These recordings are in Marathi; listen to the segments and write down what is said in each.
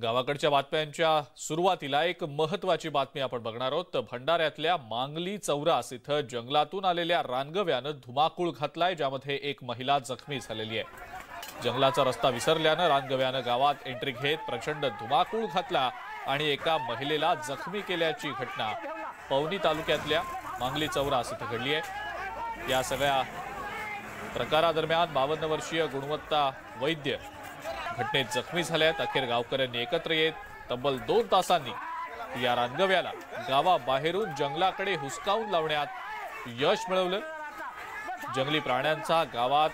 गावाकडच्या बातम्यांच्या सुरुवातीला एक महत्त्वाची बातमी आपण बघणार आहोत। भंडाऱ्यातल्या मांगली चौरास इथं जंगलातून आलेल्या रानगव्यानं धुमाकूळ घातलाय, ज्यामध्ये एक महिला जखमी झालेली आहे। जंगलाचा रस्ता विसरल्यानं रानगव्यानं गावात एंट्री घेत प्रचंड धुमाकूळ घातला आणि एका महिलेला जखमी केल्याची घटना पवनी तालुक्यातल्या मांगली चौरास इथं घडली आहे। या सगळ्या प्रकारादरम्यान 52 वर्षीय गुणवत्ता वैद्य घटनेत जखमी झाल्यात। अखेर गावकऱ्यांनी एकत्र येत तब्बल 2 तासांनी या रानगव्याला गावाबाहेरून जंगलाकडे हुसकावून लावण्यात यश मिळवलं। जंगली प्राण्यांचा गावात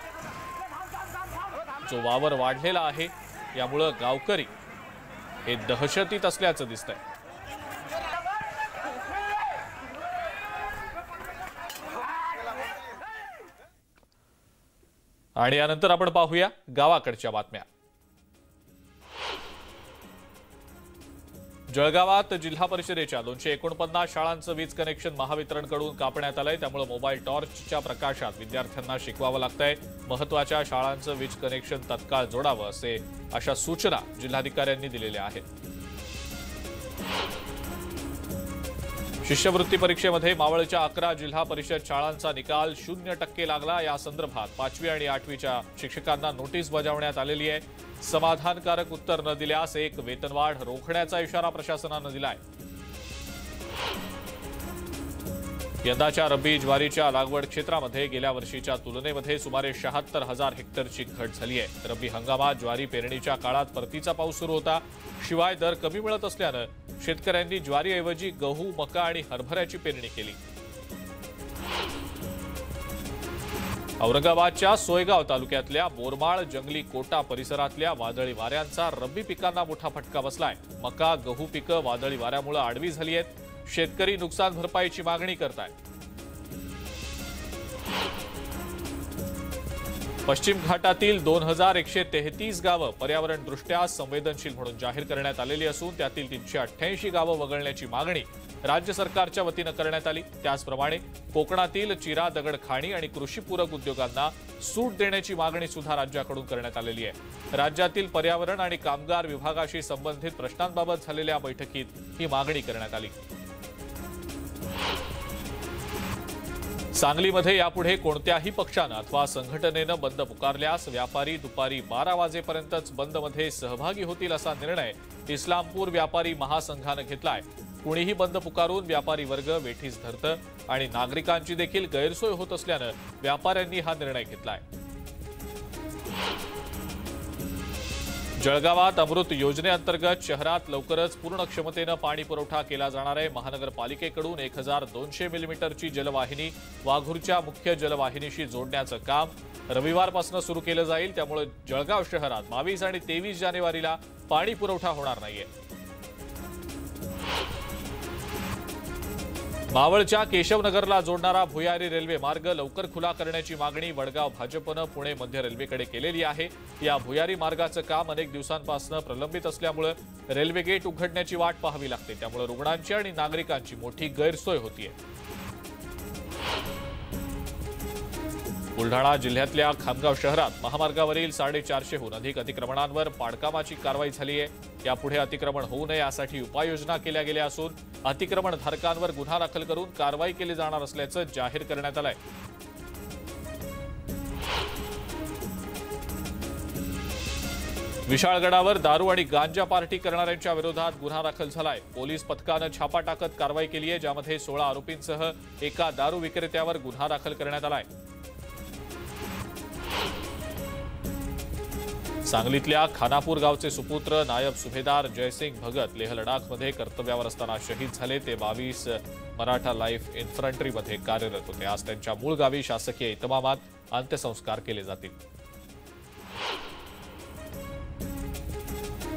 जो वावर वाढलेला आहे, यामुळे गावकरी हे दहशतीत असल्याचं दिसतंय। आणि यानंतर आपण पाहूया गावाकडच्या बातम्या। जळगावात जिल्हा परिषदेच्या 249 शाळांचं वीज कनेक्शन महावितरणकडून कापण्यात आलंय, त्यामुळे मोबाईल टॉर्चच्या प्रकाशात विद्यार्थ्यांना शिकवावं लागतंय। महत्त्वाच्या शाळांचं वीज कनेक्शन तत्काळ जोडावं अशा सूचना जिल्हाधिकाऱ्यांनी दिलेल्या आहेत। शिष्यवृत्ती परीक्षेमध्ये मावळच्या 11 जिल्हा परिषद शाळांचा निकाल 0% लागला। या संदर्भात 5वी आणि 8वीच्या शिक्षकांना नोटीस बजावण्यात आलेली आहे। समाधानकारक उत्तर न दिल्यास एक वेतनवाढ रोखण्याचा इशारा प्रशासनानं दिलाय। यंदाच्या रब्बी ज्वारीच्या लागवड क्षेत्रामध्ये गेल्या वर्षीच्या तुलनेमध्ये सुमारे 76,000 हेक्टरची घट झाली आहे। रब्बी हंगामात ज्वारी पेरणीच्या काळात परतीचा पाऊस सुरू होता, शिवाय दर कमी मिळत असल्यानं शेतकऱ्यांनी ज्वारीऐवजी गहू, मका आणि हरभऱ्याची पेरणी केली। औरंगाबादच्या सोयगाव तालुक्यातल्या बोरमाळ जंगली कोटा परिसरातल्या वादळी वाऱ्यांचा रब्बी पिकांना मोठा फटका बसलाय। मका, गहू पिकं वादळी वाऱ्यामुळे आडवी झाली आहेत। शेतकरी नुकसान भरपाईची मागणी करतायत। पश्चिम घाटातील 2133 गावं पर्यावरणदृष्ट्या संवेदनशील म्हणून जाहीर करण्यात आलेली असून त्यातील 388 गावं वगळण्याची मागणी राज्य सरकारच्या वतीनं करण्यात आली। त्याचप्रमाणे कोकणातील चिरा, दगड खाणी आणि कृषीपूरक उद्योगांना सूट देण्याची मागणी सुद्धा राज्याकडून करण्यात आलेली आहे। राज्यातील पर्यावरण आणि कामगार विभागाशी संबंधित प्रश्नांबाबत झालेल्या बैठकीत ही मागणी करण्यात आली। सांगलीमध्ये यापुढे कोणत्याही पक्षानं अथवा संघटनेनं बंद पुकारल्यास व्यापारी दुपारी 12 वाजेपर्यंतच बंदमध्ये सहभागी होतील असा निर्णय इस्लामपूर व्यापारी महासंघानं घेतलाय। कुणीही बंद पुकारून व्यापारी वर्ग वेठीस धरतं आणि नागरिकांची देखील गैरसोय होत असल्यानं व्यापाऱ्यांनी हा निर्णय घेतलाय। जळगावात अमृत योजनेअंतर्गत शहरात लवकरच पूर्ण क्षमतेनं पाणी पुरवठा केला जाणार आहे। महानगरपालिकेकडून 1200 मिलीमीटरची जलवाहिनी वाघूरच्या मुख्य जलवाहिनीशी जोडण्याचं काम रविवारपासून सुरू केलं जाईल। त्यामुळे जळगाव शहरात 22 आणि 23 जानेवारीला पाणी पुरवठा होणार नाहीये। मावळच्या केशवनगरला जोडणारा भुयारी रेल्वे मार्ग लवकर खुला करण्याची मागणी वडगाव भाजपनं पुणे मध्य रेल्वेकडे केलेली आहे। या भुयारी मार्गाचं काम अनेक दिवसांपासून प्रलंबित असल्यामुळे रेल्वे गेट उघडण्याची वाट पाहावी लागते, त्यामुळे रुग्णांची आणि नागरिकांची मोठी गैरसोय होतीये। बुलढाणा जिल्ह्यातल्या खामगाव शहरात महामार्गावरील 450हून अधिक अतिक्रमणांवर पाडकामाची कारवाई झाली आहे। यापुढे अतिक्रमण होऊ नये यासाठी उपाययोजना केल्या गेल्या असून अतिक्रमणधारकांवर गुन्हा दाखल करून कारवाई केली जाणार असल्याचं जाहीर करण्यात आलंय। विशाळगडावर दारू आणि गांजा पार्टी करणाऱ्यांच्या विरोधात गुन्हा दाखल झालाय। पोलीस पथकानं छापा टाकत कारवाई केली आहे, ज्यामध्ये 16 आरोपींसह एका दारू विक्रेत्यावर गुन्हा दाखल करण्यात आलाय। सांगलीतल्या खानापूर गावचे सुपुत्र नायब सुभेदार जयसिंग भगत लेह लडाखमध्ये कर्तव्यावर असताना शहीद झाले। ते 22 मराठा लाईफ इन्फंट्रीमध्ये कार्यरत होते। आज त्यांच्या मूळ गावी शासकीय इतमामात अंत्यसंस्कार केले जातील।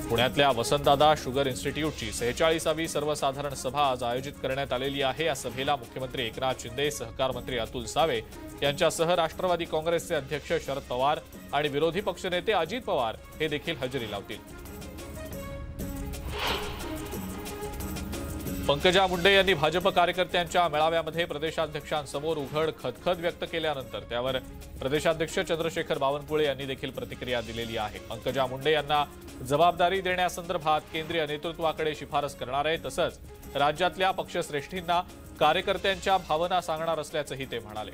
पुण्यातल्या वसंतदादा शुगर इन्स्टिट्यूटची 46वी सर्वसाधारण सभा आज आयोजित करण्यात आलेली आहे। या सभेला मुख्यमंत्री एकनाथ शिंदे, सहकार मंत्री अतुल सावे यांच्यासह राष्ट्रवादी काँग्रेसचे अध्यक्ष शरद पवार आणि विरोधी पक्षनेते अजित पवार हे देखील हजेरी लावतील। पंकजा मुंडे यांनी भाजप कार्यकर्त्यांच्या मेळाव्यामध्ये प्रदेशाध्यक्षांसमोर उघड खदखद व्यक्त केल्यानंतर त्यावर प्रदेशाध्यक्ष चंद्रशेखर बावनकुळे यांनी देखील प्रतिक्रिया दिलेली आहे। पंकजा मुंडे यांना जबाबदारी देण्यासंदर्भात केंद्रीय नेतृत्वाकडे शिफारस करणार आहे। तसंच राज्यातल्या पक्षश्रेष्ठींना कार्यकर्त्यांच्या भावना सांगणार असल्याचंही ते म्हणाले।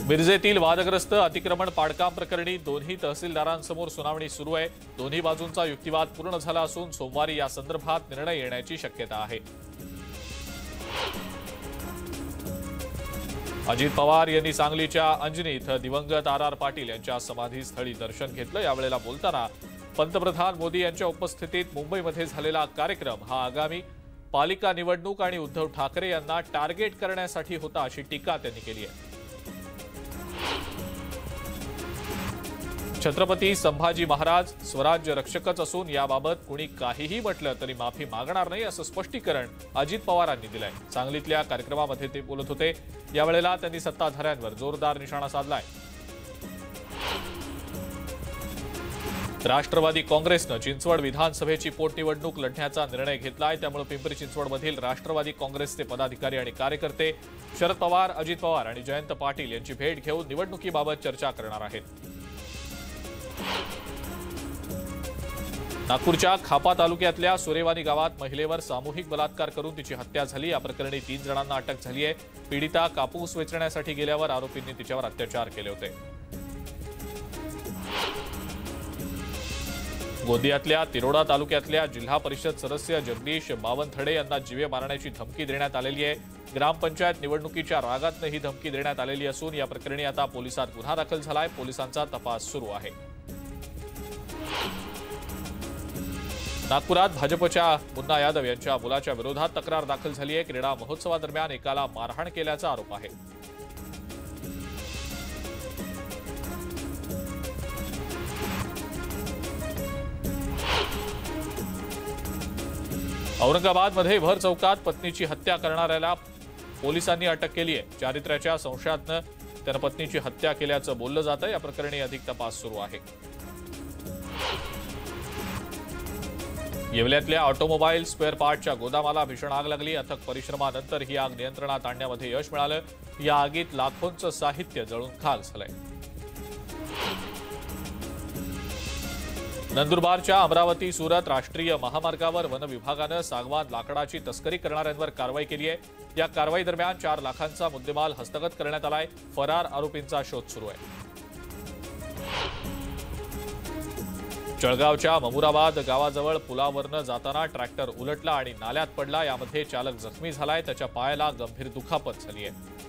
मिरजेतील वादग्रस्त अतिक्रमण पाडकाम प्रकरणी दोन्ही तहसीलदारांसमोर सुनावणी सुरू आहे। दोन्ही बाजूंचा युक्तिवाद पूर्ण झाला असून सोमवारी या संदर्भात निर्णय येण्याची शक्यता आहे। अजित पवार यांनी सांगलीच्या अंजनी इथं दिवंगत आर पाटील यांच्या समाधीस्थळी दर्शन घेतलं। यावेळेला बोलताना पंतप्रधान मोदी यांच्या उपस्थितीत मुंबईमध्ये झालेला कार्यक्रम हा आगामी पालिका निवडणूक आणि उद्धव ठाकरे यांना टार्गेट करण्यासाठी होता अशी टीका त्यांनी केली आहे। छत्रपती संभाजी महाराज स्वराज्य रक्षकच असून याबाबत कुणी काहीही म्हटलं तरी माफी मागणार नाही असं स्पष्टीकरण अजित पवारांनी दिलंय। सांगलीतल्या कार्यक्रमामध्ये ते बोलत होते। यावेळेला त्यांनी सत्ताधाऱ्यांवर जोरदार निशाणा साधलाय। राष्ट्रवादी काँग्रेसनं चिंचवड विधानसभेची पोटनिवडणूक लढण्याचा निर्णय घेतलाय। त्यामुळे पिंपरी चिंचवडमधील राष्ट्रवादी काँग्रेसचे पदाधिकारी आणि कार्यकर्ते शरद पवार, अजित पवार आणि जयंत पाटील यांची भेट घेऊन निवडणुकीबाबत चर्चा करणार आहेत। नागपूरच्या खापा तालुक्यातल्या सुरेवानी गावात महिलेवर सामूहिक बलात्कार करून तिची हत्या झाली। या प्रकरणी 3 जणांना अटक झाली आहे। पीडिता कापूस वेचण्यासाठी गेल्यावर आरोपींनी तिच्यावर अत्याचार केले होते। गोंदियातल्या तिरोडा तालुक्यातल्या जिल्हा परिषद सदस्य जगदीश बावनथडे यांना जीवे मारण्याची धमकी देण्यात आलेली आहे। ग्रामपंचायत निवडणुकीच्या रागातनं ही धमकी देण्यात आलेली असून या प्रकरणी आता पोलिसात गुन्हा दाखल झालाय। पोलिसांचा तपास सुरू आहे। नागपुरात भाजपच्या मुन्ना यादव यांच्या मुलाच्या विरोधात तक्रार दाखल झाली आहे। क्रीडा महोत्सवादरम्यान एकाला मारहाण केल्याचा आरोप आहे। औरंगाबादमध्ये भर चौकात पत्नीची हत्या करणाऱ्याला पोलिसांनी अटक केली आहे। चारित्र्याच्या संशयातनं त्यानं पत्नीची हत्या केल्याचं बोललं जातंय। या प्रकरणी अधिक तपास सुरू आहे। येवल्यातल्या ऑटोमोबाईल स्पेअर पार्टच्या गोदामाला भीषण आग लागली। अथक परिश्रमानंतर ही आग नियंत्रणात आणण्यामध्ये यश मिळालं। या आगीत लाखोंचं साहित्य जळून खाक झालंय। नंदुरबारच्या अमरावती सुरत राष्ट्रीय महामार्गावर वन विभागानं सागवान लाकडाची तस्करी करणाऱ्यांवर कारवाई केली आहे। या कारवाई दरम्यान 4 लाखांचा मुद्देमाल हस्तगत करण्यात आलाय। फरार आरोपींचा शोध सुरू आहे। जळगावच्या ममुराबाद गावाजवळ पुलावरनं जाताना ट्रॅक्टर उलटला आणि नाल्यात पडला। यामध्ये चालक जखमी झालाय। त्याच्या पायाला गंभीर दुखापत झाली आहे।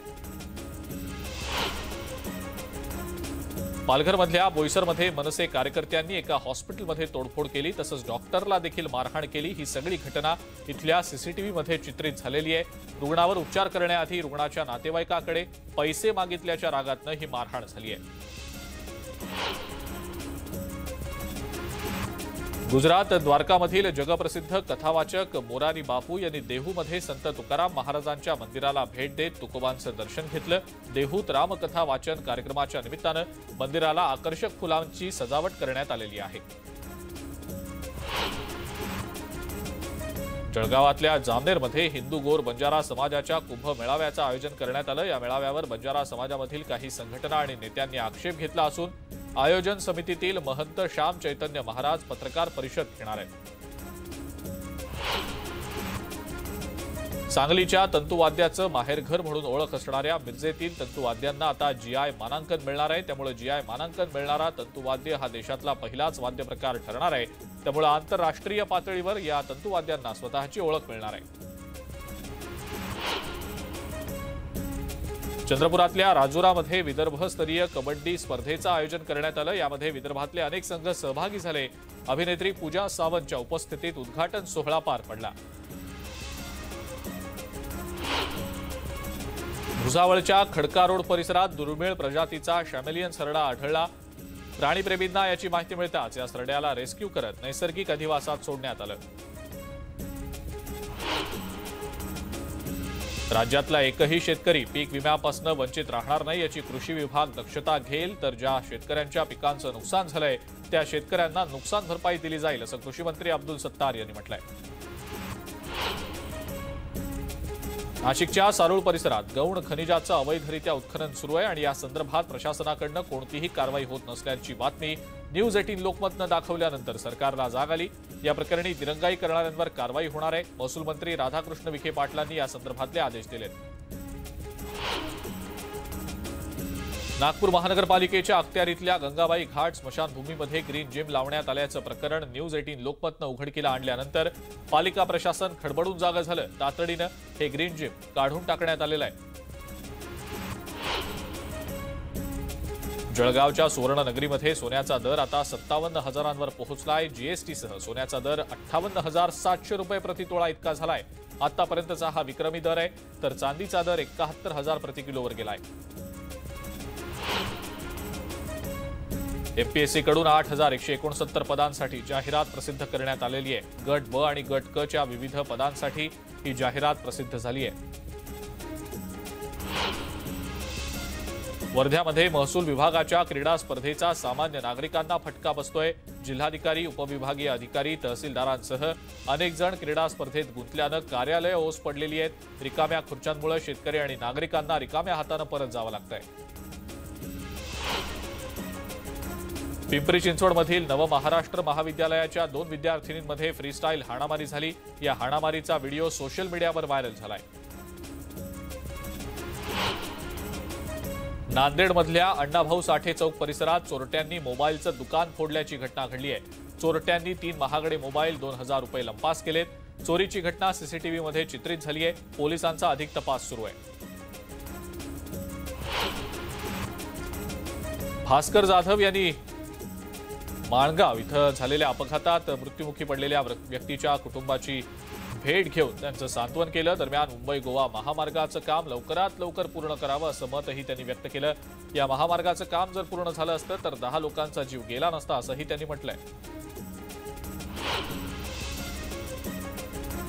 पालघरमधल्या बोईसरमध्ये मनसे कार्यकर्त्यांनी एका हॉस्पिटलमध्ये तोडफोड केली। तसंच डॉक्टरला देखील मारहाण केली। ही सगळी घटना इथल्या सीसीटीव्हीमध्ये चित्रित झालेली आहे। रुग्णावर उपचार करण्याआधी रुग्णाच्या नातेवाईकाकडे पैसे मागितल्याच्या रागातनं ही मारहाण झाली आहे। गुजरात द्वारकामधील जगप्रसिद्ध कथावाचक मोरारी बापू यांनी देहूमध्ये संत तुकाराम महाराजांच्या मंदिराला भेट देत तुकोबांचं दर्शन घेतलं। देहूत रामकथा वाचन कार्यक्रमाच्या निमित्तानं मंदिराला आकर्षक फुलांची सजावट करण्यात आलेली आहे। जळगावातल्या जामनेरमध्ये हिंदू गोर बंजारा समाजाच्या कुंभ मेळाव्याचं आयोजन करण्यात आलं। या मेळाव्यावर बंजारा समाजामधील काही संघटना आणि नेत्यांनी आक्षेप घेतला असून आयोजन समितीतील महंत श्याम चैतन्य महाराज पत्रकार परिषद घेणार आहेत। सांगलीच्या तंतुवाद्याचं माहेरघर म्हणून ओळख असणाऱ्या मिरजेतील तंतुवाद्यांना आता जीआय मानांकन मिळणार आहे। त्यामुळे जीआय मानांकन मिळणारा तंतुवाद्य हा देशातला पहिलाच वाद्य प्रकार ठरणार आहे। त्यामुळे आंतरराष्ट्रीय पातळीवर या तंतुवाद्यांना स्वतःची ओळख मिळणार आहे। चंद्रपुरातल्या राजुरामध्ये विदर्भस्तरीय कबड्डी स्पर्धेचं आयोजन करण्यात आलं। यामध्ये विदर्भातले अनेक संघ सहभागी झाले। अभिनेत्री पूजा सावंतच्या उपस्थितीत उद्घाटन सोहळा पार पडला। भुसावळच्या खडका रोड परिसरात दुर्मिळ प्रजातीचा शॅमेलियन सरडा आढळला। प्राणीप्रेमींना याची माहिती मिळताच या सरड्याला रेस्क्यू करत नैसर्गिक अधिवासात सोडण्यात आलं। राज्यातला एकही शेतकरी पीक विम्यापासून वंचित राहणार नाही याची कृषी विभाग दक्षता घेईल। तर ज्या शेतकऱ्यांच्या पिकांचं नुकसान झालंय त्या शेतकऱ्यांना नुकसान भरपाई दिली जाईल असं कृषी मंत्री अब्दुल सत्तार यांनी म्हटलंय। नाशिकच्या सारूळ परिसरात गौण खनिजाचं अवैधरित्या उत्खनन सुरू आहे आणि या संदर्भात प्रशासनाकडून कोणतीही कारवाई होत नसल्याची बातमी न्यूज 18 लोकमतनं दाखवल्यानंतर सरकारला जाग आली। या प्रकरणी दिरंगाई करणाऱ्यांवर कारवाई होणार आहे। महसूल मंत्री राधाकृष्ण विखे पाटलांनी या संदर्भातले आदेश दिलेत। नागपूर महानगरपालिकेच्या अखत्यारीतल्या गंगाबाई घाट स्मशानभूमीमध्ये ग्रीन जिम लावण्यात आल्याचं प्रकरण न्यूज 18 लोकमतनं उघडकीला आणल्यानंतर पालिका प्रशासन खडबडून जागं झालं। तातडीनं हे ग्रीन जिम काढून टाकण्यात आलेलं आहे। जळगावच्या सुवर्णनगरीमध्ये सोन्याचा दर आता 57,000 पोहोचलाय। जीएसटीसह सोन्याचा दर 58,700 रुपये प्रतितोळा इतका झालाय। आतापर्यंतचा हा विक्रमी दर आहे, तर चांदीचा दर 71,000 प्रति किलोवर गेलाय। एमपीएससी कडून 8,169 पदांसाठी जाहिरात प्रसिद्ध करण्यात आलेली आहे। गट ब आणि गट क च्या विविध पदांसाठी ही जाहिरात प्रसिद्ध झाली आहे। वर्ध्यामध्ये महसूल विभागाच्या क्रीडा स्पर्धेचा सामान्य नागरिकांना फटका बसतोय। जिल्हाधिकारी, उपविभागीय अधिकारी, तहसीलदारांसह अनेक जण क्रीडा स्पर्धेत गुंतल्यानं कार्यालय ओस पडलेली आहेत। रिकाम्या खुर्च्यांमुळे शेतकरी आणि नागरिकांना रिकाम्या हातानं परत जावं लागतंय। पिंपरी चिंचवडमधील नवमहाराष्ट्र महाविद्यालयाच्या 2 विद्यार्थिनींमध्ये फ्रीस्टाईल हाणामारी झाली। या हाणामारीचा व्हिडिओ सोशल मीडियावर व्हायरल झालाय। नांदेडमधल्या अण्णाभाऊ साठे चौक परिसरात चोरट्यांनी मोबाईलचं दुकान फोडल्याची घटना घडली आहे। चोरट्यांनी 3 महागडे मोबाईल 2,000 रुपये लंपास केलेत। चोरीची घटना सीसीटीव्हीमध्ये चित्रित झाली आहे। पोलिसांचा अधिक तपास सुरू आहे। भास्कर जाधव यांनी माणगाव इथं झालेल्या अपघातात मृत्युमुखी पडलेल्या व्यक्तीच्या कुटुंबाची भेट घेऊन त्यांचं सांत्वन केलं। दरम्यान मुंबई गोवा महामार्गाचं काम लवकरात लवकर पूर्ण करावं असं मतही त्यांनी व्यक्त केलं। या महामार्गाचं काम जर पूर्ण झालं असतं तर 10 लोकांचा जीव गेला नसता असंही त्यांनी म्हटलंय।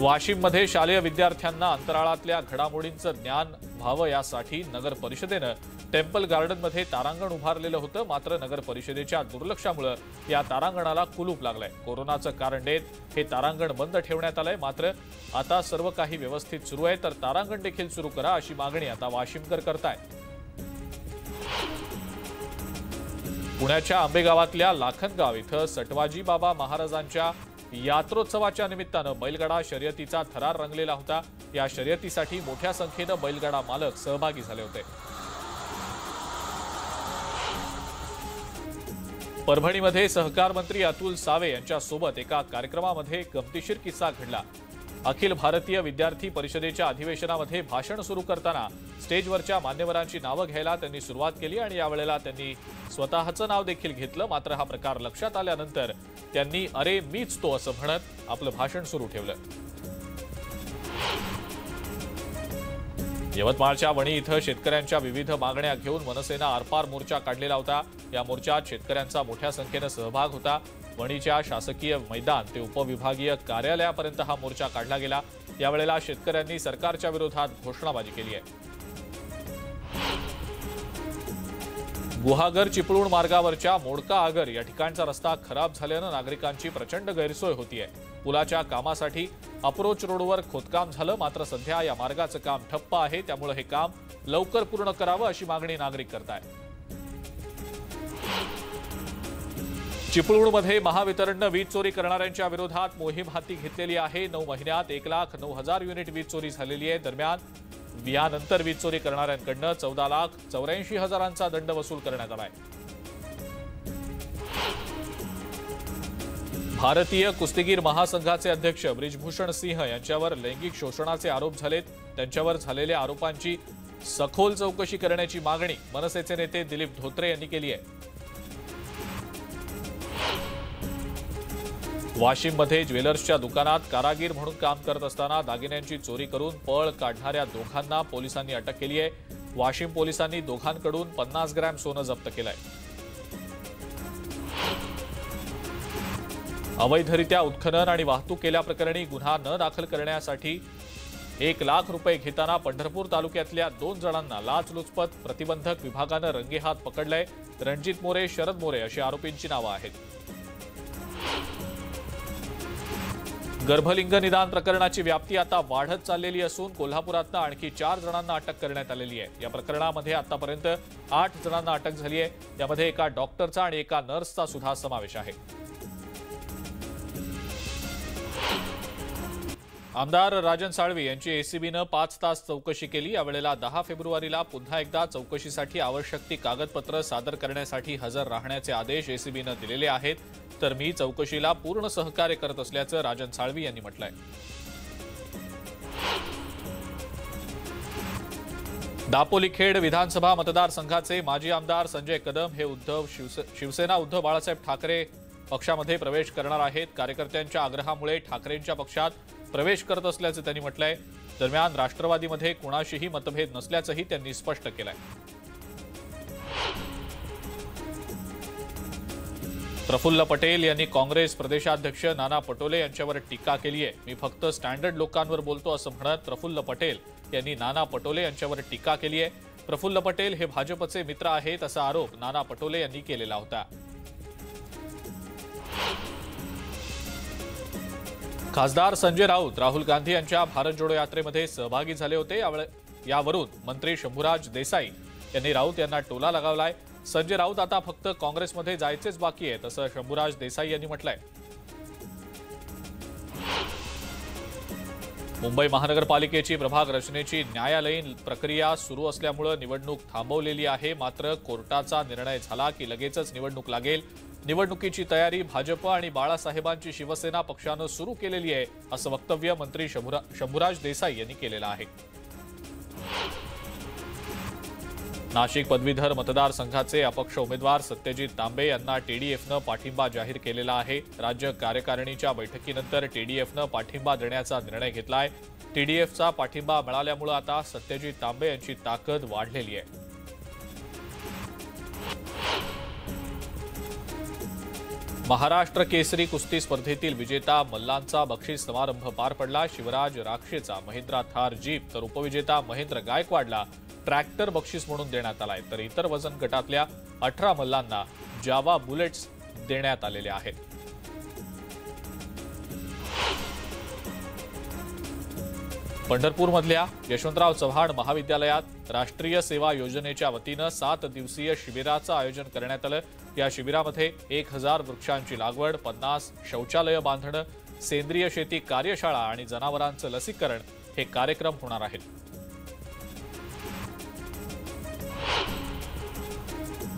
वाशिममध्ये शालेय विद्यार्थ्यांना अंतराळातल्या घडामोडींचं ज्ञान व्हावं यासाठी नगर परिषदेनं टेम्पल गार्डनमध्ये तारांगण उभारलेलं होतं। मात्र नगर परिषदेच्या दुर्लक्षामुळे या तारांगणाला कुलूप लागलंय। कोरोनाचं कारण देत हे तारांगण बंद ठेवण्यात आलंय। मात्र आता सर्व काही व्यवस्थित सुरू आहे, तर तारांगण देखील सुरू करा अशी मागणी आता वाशिमकर करतायत। पुण्याच्या आंबेगावातल्या लाखनगाव इथं सटवाजी बाबा महाराजांच्या यात्रोत्सवाच्या निमित्तानं बैलगाडा शर्यतीचा थरार रंगलेला होता। या शर्यतीसाठी मोठ्या संख्येनं बैलगाडा मालक सहभागी झाले होते। परभणीमध्ये सहकार मंत्री अतुल सावे यांच्यासोबत एका कार्यक्रमामध्ये गमतीशीर किस्सा घडला। अखिल भारतीय विद्यार्थी परिषदेच्या अधिवेशनामध्ये भाषण सुरू करताना स्टेजवरच्या मान्यवरांची नावं घ्यायला त्यांनी सुरुवात केली आणि यावेळेला त्यांनी स्वतःचं नाव देखील घेतलं। मात्र हा प्रकार लक्षात आल्यानंतर त्यांनी अरे मीच तो असं म्हणत आपलं भाषण सुरू ठेवलं। यवतमाळच्या वणी इथं शेतकऱ्यांच्या विविध मागण्या घेऊन मनसेनं आरपार मोर्चा काढलेला होता। या मोर्चात शेतकऱ्यांचा मोठ्या संख्येनं सहभाग होता। वणीच्या शासकीय मैदान ते उपविभागीय कार्यालयापर्यंत हा मोर्चा काढला गेला। यावेळेला शेतकऱ्यांनी सरकारच्या विरोधात घोषणाबाजी केली आहे। गुहागर चिपळूण मार्गावरच्या मोडका आगर या ठिकाणचा रस्ता खराब झाल्यानं नागरिकांची प्रचंड गैरसोय होतीये। पुलाच्या कामासाठी अप्रोच रोडवर खोदकाम झालं, मात्र सध्या या मार्गाचं काम ठप्प आहे। त्यामुळे हे काम लवकर पूर्ण करावं अशी मागणी नागरिक करतायत। चिपळूणमध्ये महावितरणनं वीज चोरी करणाऱ्यांच्या विरोधात मोहीम हाती घेतलेली आहे। 9 महिन्यात 1,09,000 युनिट वीज चोरी झालेली आहे। दरम्यान यानंतर वीज चोरी करणाऱ्यांकडनं 14,84,000चा दंड वसूल करण्यात आलाय। भारतीय कुस्तीगीर महासंघाचे अध्यक्ष ब्रिजभूषण सिंह यांच्यावर लैंगिक शोषणाचे आरोप झालेत। त्यांच्यावर झालेल्या आरोपांची सखोल चौकशी करण्याची मागणी मनसेचे नेते दिलीप धोत्रे यांनी केली आहे। वाशिममध्ये ज्वेलर्सच्या दुकानात कारागीर म्हणून काम करत असताना दागिन्यांची चोरी करून पळ काढणाऱ्या दोघांना पोलिसांनी अटक केली आहे। वाशिम पोलिसांनी दोघांकडून 50 ग्रॅम सोनं जप्त केलंय। अवैधरित्या उत्खनन आणि वाहतूक केल्याप्रकरणी गुन्हा न दाखल करण्यासाठी 1 लाख रुपये घेताना पंढरपूर तालुक्यातल्या 2 जणांना लाचलुचपत प्रतिबंधक विभागानं रंगेहात पकडलंय। रणजित मोरे, शरद मोरे अशी आरोपींची नावं आहेत। गर्भलिंग निदान प्रकरणाची व्याप्ती आता वाढत चाललेली असून कोल्हापुरातनं आणखी 4 जणांना अटक करण्यात आलेली आहे। या प्रकरणामध्ये आतापर्यंत 8 जणांना अटक झाली आहे। यामध्ये एका डॉक्टरचा आणि एका नर्सचा सुद्धा समावेश आहे। आमदार राजन साळवी यांची एसीबीनं 5 तास चौकशी केली। यावेळेला 10 फेब्रुवारीला पुन्हा एकदा चौकशीसाठी आवश्यक ती कागदपत्र सादर करण्यासाठी हजर राहण्याचे आदेश एसीबीनं दिलेले आहेत। तर मी चौकशीला पूर्ण सहकार्य करत असल्याचं राजन साळवी यांनी म्हटलंय। दापोली-खेड विधानसभा मतदारसंघाचे माजी आमदार संजय कदम हे शिवसेना उद्धव बाळासाहेब ठाकरे पक्षामध्ये प्रवेश करणार आहेत। कार्यकर्त्यांच्या आग्रहामुळे ठाकरेंच्या पक्षात प्रवेश करत असल्याचं त्यांनी म्हटलंय। दरम्यान राष्ट्रवादीमध्ये कुणाशीही मतभेद नसल्याचंही त्यांनी स्पष्ट केलंय। प्रफुल्ल पटेल यांनी काँग्रेस प्रदेशाध्यक्ष नाना पटोले यांच्यावर टीका केली आहे। मी फक्त स्टँडर्ड लोकांवर बोलतो असं म्हणत प्रफुल्ल पटेल यांनी नाना पटोले यांच्यावर टीका केली आहे। प्रफुल्ल पटेल हे भाजपचे मित्र आहेत असा आरोप नाना पटोले यांनी केलेला होता। खासदार संजय राऊत राहुल गांधी यांच्या भारत जोडो यात्रेमध्ये सहभागी झाले होते। यावरून मंत्री शंभूराज देसाई यांनी राऊत यांना टोला लगावलाय। संजय राऊत आता फक्त काँग्रेसमध्ये जायचेच बाकी आहेत असं शंभूराज देसाई यांनी म्हटलंय। मुंबई महानगरपालिकेची प्रभाग रचनेची न्यायालयीन प्रक्रिया सुरू असल्यामुळे निवडणूक थांबवलेली आहे। मात्र कोर्टाचा निर्णय झाला की लगेचच निवडणूक लागेल। निवडणुकीची तयारी भाजप आणि बाळासाहेबांची शिवसेना पक्षानं सुरू केलेली आहे असं वक्तव्य मंत्री शंभूराज देसाई यांनी केलेलं आहे। नाशिक पदवीधर मतदारसंघाचे अपक्ष उमेदवार सत्यजित तांबे यांना टीडीएफनं पाठिंबा जाहीर केलेला आहे। राज्य कार्यकारिणीच्या बैठकीनंतर टीडीएफनं पाठिंबा देण्याचा निर्णय घेतलाय। टीडीएफचा पाठिंबा मिळाल्यामुळे आता सत्यजित तांबे यांची ताकद वाढलेली आहे। महाराष्ट्र केसरी कुस्ती स्पर्धेतील विजेता मल्लांचा बक्षीस समारंभ पार पडला। शिवराज राक्षेचा महिंद्रा थार जीप तर उपविजेता महेंद्र गायकवाडला ट्रॅक्टर बक्षीस म्हणून देण्यात आलाय। तर इतर वजन गटातल्या 18 मल्लांना जावा बुलेट्स देण्यात आलेले आहेत। पंढरपूरमधल्या यशवंतराव चव्हाण महाविद्यालयात राष्ट्रीय सेवा योजनेच्या वतीनं 7 दिवसीय शिबिराचं आयोजन करण्यात आलं। या शिबिरामध्ये 1000 वृक्षांची लागवड, 50 शौचालय बांधणं, सेंद्रिय शेती कार्यशाळा आणि जनावरांचं लसीकरण हे कार्यक्रम होणार आहेत।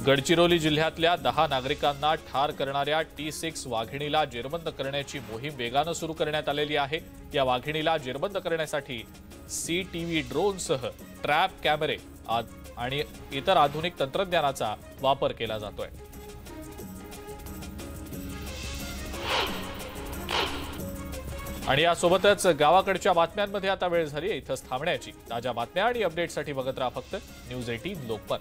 गडचिरोली जिल्ह्यातल्या 10 नागरिकांना ठार करणाऱ्या T6 वाघिणीला जेरबंद करण्याची मोहीम वेगानं सुरू करण्यात आलेली आहे। या वाघिणीला जेरबंद करण्यासाठी CTV ड्रोनसह ट्रॅप कॅमेरे आणि इतर आधुनिक तंत्रज्ञानाचा वापर केला जातोय। आणि यासोबतच गावाकडच्या बातम्यांमध्ये आता वेळ झाली इथंच थांबण्याची। ताज्या बातम्या आणि अपडेट्ससाठी बघत राहा फक्त न्यूज 18 लोकमत।